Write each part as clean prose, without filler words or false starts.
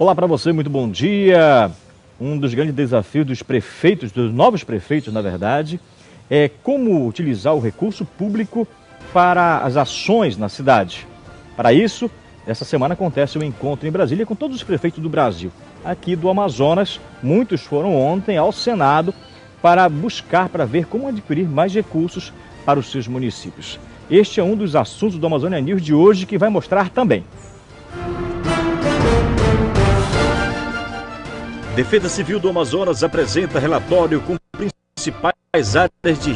Olá para você, muito bom dia. Um dos grandes desafios dos prefeitos, dos novos prefeitos, na verdade, é como utilizar o recurso público para as ações na cidade. Para isso, essa semana acontece um encontro em Brasília com todos os prefeitos do Brasil. Aqui do Amazonas, muitos foram ontem ao Senado para ver como adquirir mais recursos para os seus municípios. Este é um dos assuntos do Amazônia News de hoje que vai mostrar também. Defesa Civil do Amazonas apresenta relatório com principais áreas de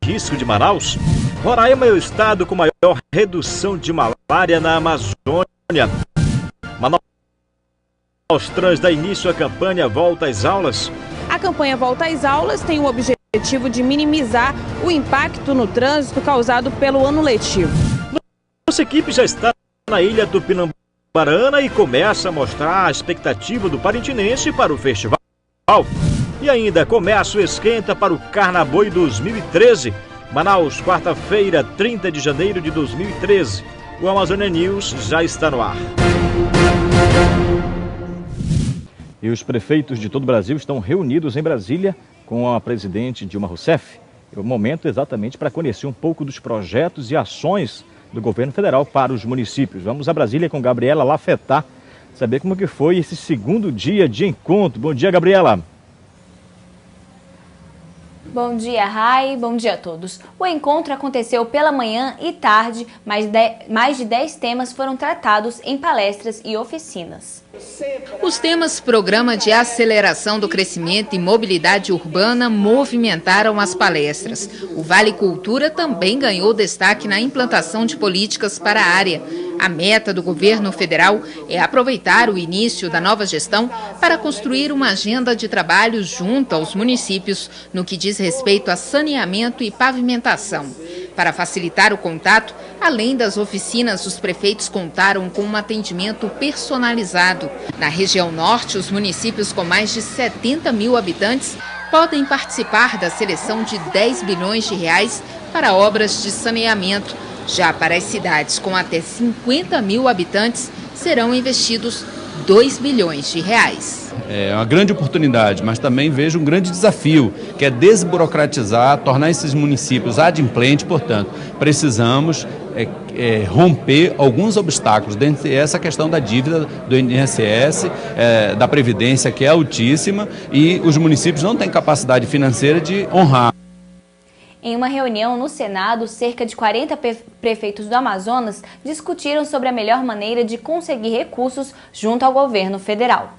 risco de Manaus. Roraima é o estado com maior redução de malária na Amazônia. Manaus Trans dá início à campanha Volta às Aulas. A campanha Volta às Aulas tem o objetivo de minimizar o impacto no causado pelo ano letivo. Nossa equipe já está na ilha do Pinambarana e começa a mostrar a expectativa do parintinense para o festival. E ainda começa o esquenta para o Carnaboi 2013. Manaus, quarta-feira, 30 de janeiro de 2013. O Amazônia News já está no ar. E os prefeitos de todo o Brasil estão reunidos em Brasília com a presidente Dilma Rousseff. É o momento exatamente para conhecer um pouco dos projetos e ações do governo federal para os municípios. Vamos a Brasília com Gabriela Lafetá, saber como que foi esse segundo dia de encontro. Bom dia, Gabriela. Bom dia, Rai. Bom dia a todos. O encontro aconteceu pela manhã e tarde, mais de 10 temas foram tratados em palestras e oficinas. Os temas Programa de Aceleração do Crescimento e Mobilidade Urbana movimentaram as palestras. O Vale Cultura também ganhou destaque na implantação de políticas para a área. A meta do governo federal é aproveitar o início da nova gestão para construir uma agenda de trabalho junto aos municípios no que diz respeito a saneamento e pavimentação. Para facilitar o contato, além das oficinas, os prefeitos contaram com um atendimento personalizado. Na região norte, os municípios com mais de 70 mil habitantes podem participar da seleção de 10 bilhões de reais para obras de saneamento. Já para as cidades com até 50 mil habitantes, serão investidos 2 bilhões de reais. É uma grande oportunidade, mas também vejo um grande desafio, que é desburocratizar, tornar esses municípios adimplentes. Portanto, precisamos romper alguns obstáculos, dentre essa questão da dívida do INSS, da Previdência, que é altíssima, e os municípios não têm capacidade financeira de honrar. Em uma reunião no Senado, cerca de 40 prefeitos do Amazonas discutiram sobre a melhor maneira de conseguir recursos junto ao governo federal.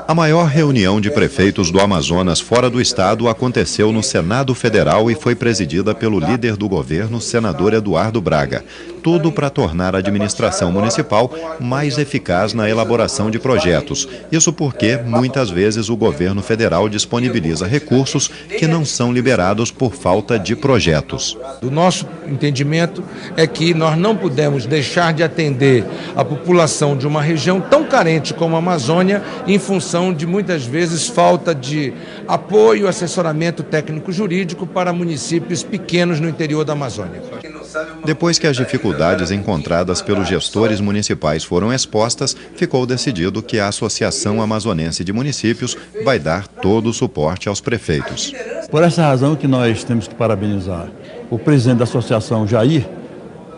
A maior reunião de prefeitos do Amazonas fora do estado aconteceu no Senado Federal e foi presidida pelo líder do governo, senador Eduardo Braga. Tudo para tornar a administração municipal mais eficaz na elaboração de projetos. Isso porque, muitas vezes, o governo federal disponibiliza recursos que não são liberados por falta de projetos. O nosso entendimento é que nós não podemos deixar de atender a população de uma região tão carente como a Amazônia, em função de, muitas vezes, falta de apoio, assessoramento técnico-jurídico para municípios pequenos no interior da Amazônia. Depois que as dificuldades encontradas pelos gestores municipais foram expostas, ficou decidido que a Associação Amazonense de Municípios vai dar todo o suporte aos prefeitos. Por essa razão que nós temos que parabenizar o presidente da associação, Jair,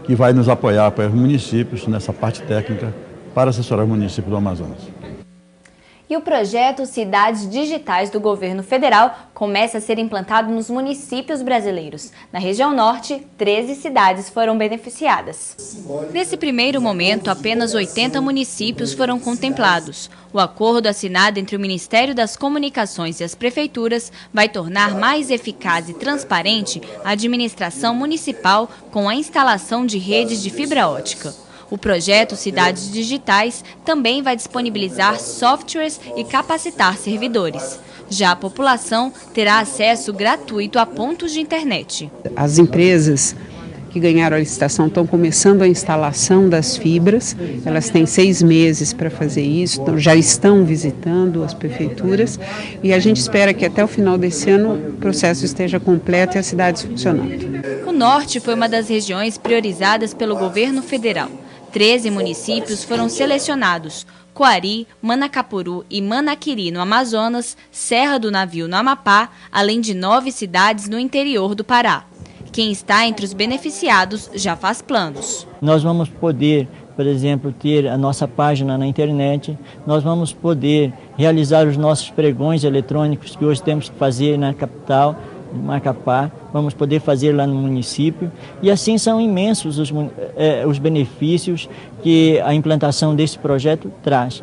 que vai nos apoiar para os municípios nessa parte técnica para assessorar os municípios do Amazonas. E o projeto Cidades Digitais do governo federal começa a ser implantado nos municípios brasileiros. Na região norte, 13 cidades foram beneficiadas. Nesse primeiro momento, apenas 80 municípios foram contemplados. O acordo assinado entre o Ministério das Comunicações e as prefeituras vai tornar mais eficaz e transparente a administração municipal com a instalação de redes de fibra ótica. O projeto Cidades Digitais também vai disponibilizar softwares e capacitar servidores. Já a população terá acesso gratuito a pontos de internet. As empresas que ganharam a licitação estão começando a instalação das fibras. Elas têm 6 meses para fazer isso, então já estão visitando as prefeituras e a gente espera que até o final desse ano o processo esteja completo e as cidades funcionando. O norte foi uma das regiões priorizadas pelo governo federal. 13 municípios foram selecionados: Coari, Manacapuru e Manaquiri, no Amazonas, Serra do Navio, no Amapá, além de 9 cidades no interior do Pará. Quem está entre os beneficiados já faz planos. Nós vamos poder, por exemplo, ter a nossa página na internet, nós vamos poder realizar os nossos pregões eletrônicos que hoje temos que fazer na capital, em Macapá, vamos poder fazer lá no município, e assim são imensos os benefícios que a implantação desse projeto traz.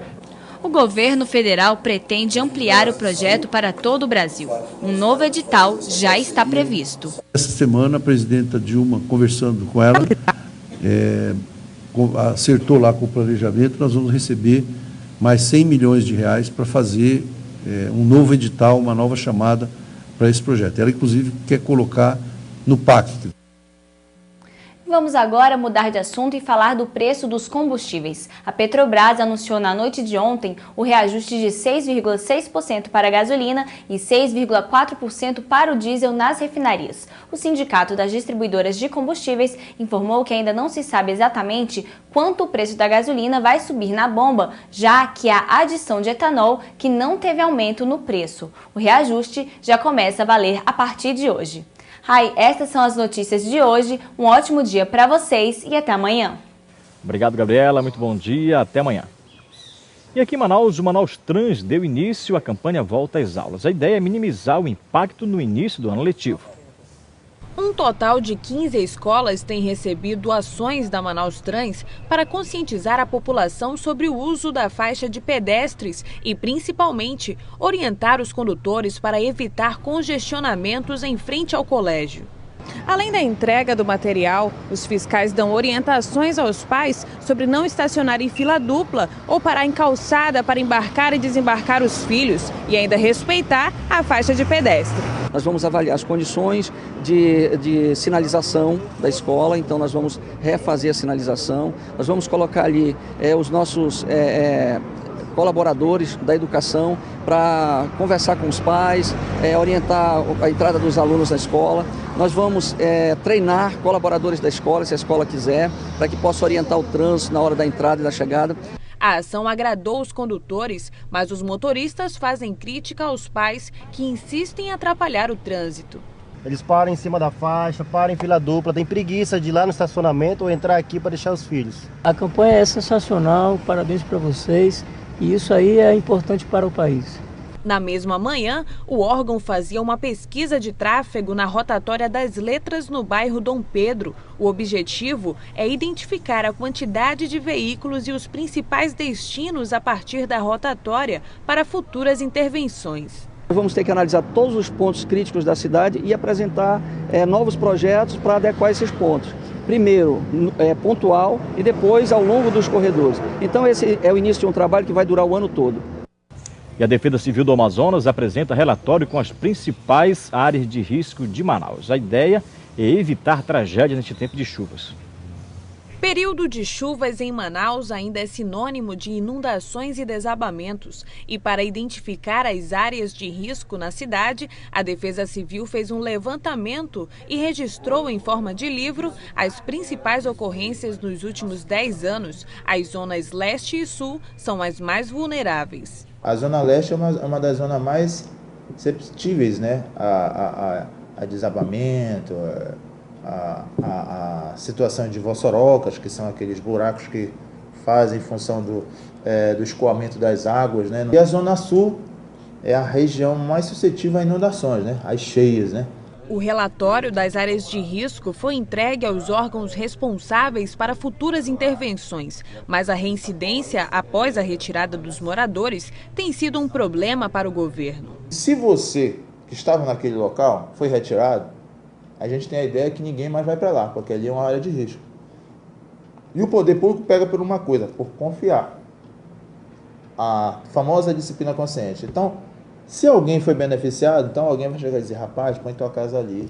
O governo federal pretende ampliar o projeto para todo o Brasil. Um novo edital já está previsto. Essa semana, a presidenta Dilma, conversando com ela, acertou lá com o planejamento, nós vamos receber mais 100 milhões de reais para fazer um novo edital, uma nova chamada para esse projeto. Ela, inclusive, quer colocar no pacto. Vamos agora mudar de assunto e falar do preço dos combustíveis. A Petrobras anunciou na noite de ontem o reajuste de 6,6% para a gasolina e 6,4% para o diesel nas refinarias. O Sindicato das Distribuidoras de Combustíveis informou que ainda não se sabe exatamente quanto o preço da gasolina vai subir na bomba, já que há adição de etanol que não teve aumento no preço. O reajuste já começa a valer a partir de hoje. Estas são as notícias de hoje. Um ótimo dia para vocês e até amanhã. Obrigado, Gabriela. Muito bom dia. Até amanhã. E aqui em Manaus, o Manaus Trans deu início à campanha Volta às Aulas. A ideia é minimizar o impacto no início do ano letivo. Um total de 15 escolas têm recebido ações da Manaus Trans para conscientizar a população sobre o uso da faixa de pedestres e, principalmente, orientar os condutores para evitar congestionamentos em frente ao colégio. Além da entrega do material, os fiscais dão orientações aos pais sobre não estacionar em fila dupla ou parar em calçada para embarcar e desembarcar os filhos e ainda respeitar a faixa de pedestre. Nós vamos avaliar as condições de sinalização da escola, então nós vamos refazer a sinalização, nós vamos colocar ali os nossos colaboradores da educação para conversar com os pais, orientar a entrada dos alunos na escola. Nós vamos treinar colaboradores da escola, se a escola quiser, para que possa orientar o trânsito na hora da entrada e da chegada. A ação agradou os condutores, mas os motoristas fazem crítica aos pais que insistem em atrapalhar o trânsito. Eles param em cima da faixa, param em fila dupla, tem preguiça de ir lá no estacionamento ou entrar aqui para deixar os filhos. A campanha é sensacional, parabéns para vocês, e isso aí é importante para o país. Na mesma manhã, o órgão fazia uma pesquisa de tráfego na rotatória das Letras no bairro Dom Pedro. O objetivo é identificar a quantidade de veículos e os principais destinos a partir da rotatória para futuras intervenções. Vamos ter que analisar todos os pontos críticos da cidade e apresentar novos projetos para adequar esses pontos. Primeiro, pontual e depois ao longo dos corredores. Então esse é o início de um trabalho que vai durar o ano todo. E a Defesa Civil do Amazonas apresenta relatório com as principais áreas de risco de Manaus. A ideia é evitar tragédias neste tempo de chuvas. Período de chuvas em Manaus ainda é sinônimo de inundações e desabamentos. E para identificar as áreas de risco na cidade, a Defesa Civil fez um levantamento e registrou em forma de livro as principais ocorrências nos últimos 10 anos. As zonas leste e sul são as mais vulneráveis. A Zona Leste é uma das zonas mais suscetíveis, né, a desabamento, a situação de vossorocas, que são aqueles buracos que fazem em função do escoamento das águas, né? E a Zona Sul é a região mais suscetível a inundações, né, as cheias, né? O relatório das áreas de risco foi entregue aos órgãos responsáveis para futuras intervenções, mas a reincidência após a retirada dos moradores tem sido um problema para o governo. Se você que estava naquele local foi retirado, a gente tem a ideia que ninguém mais vai para lá, porque ali é uma área de risco. E o poder público pega por uma coisa, por confiar. A famosa disciplina consciente. Então, se alguém foi beneficiado, então alguém vai chegar e dizer, rapaz, põe tua casa ali,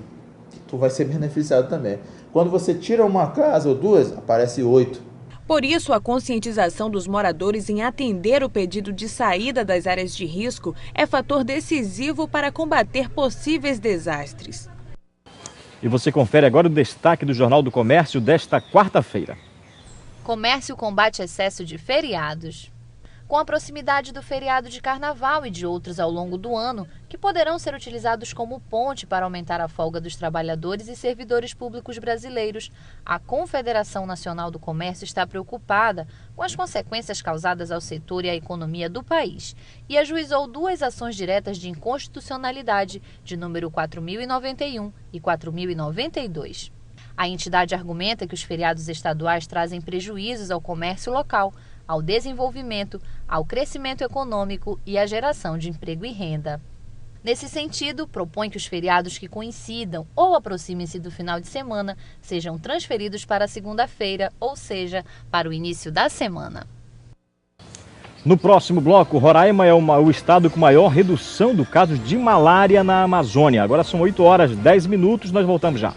tu vai ser beneficiado também. Quando você tira uma casa ou duas, aparece 8. Por isso, a conscientização dos moradores em atender o pedido de saída das áreas de risco é fator decisivo para combater possíveis desastres. E você confere agora o destaque do Jornal do Comércio desta quarta-feira. Comércio combate excesso de feriados. Com a proximidade do feriado de Carnaval e de outros ao longo do ano, que poderão ser utilizados como ponte para aumentar a folga dos trabalhadores e servidores públicos brasileiros, a Confederação Nacional do Comércio está preocupada com as consequências causadas ao setor e à economia do país e ajuizou 2 ações diretas de inconstitucionalidade, de número 4.091 e 4.092. A entidade argumenta que os feriados estaduais trazem prejuízos ao comércio local, ao desenvolvimento, ao crescimento econômico e à geração de emprego e renda. Nesse sentido, propõe que os feriados que coincidam ou aproximem-se do final de semana sejam transferidos para a segunda-feira, ou seja, para o início da semana. No próximo bloco, Roraima é o estado com maior redução do caso de malária na Amazônia. Agora são 8h10, nós voltamos já.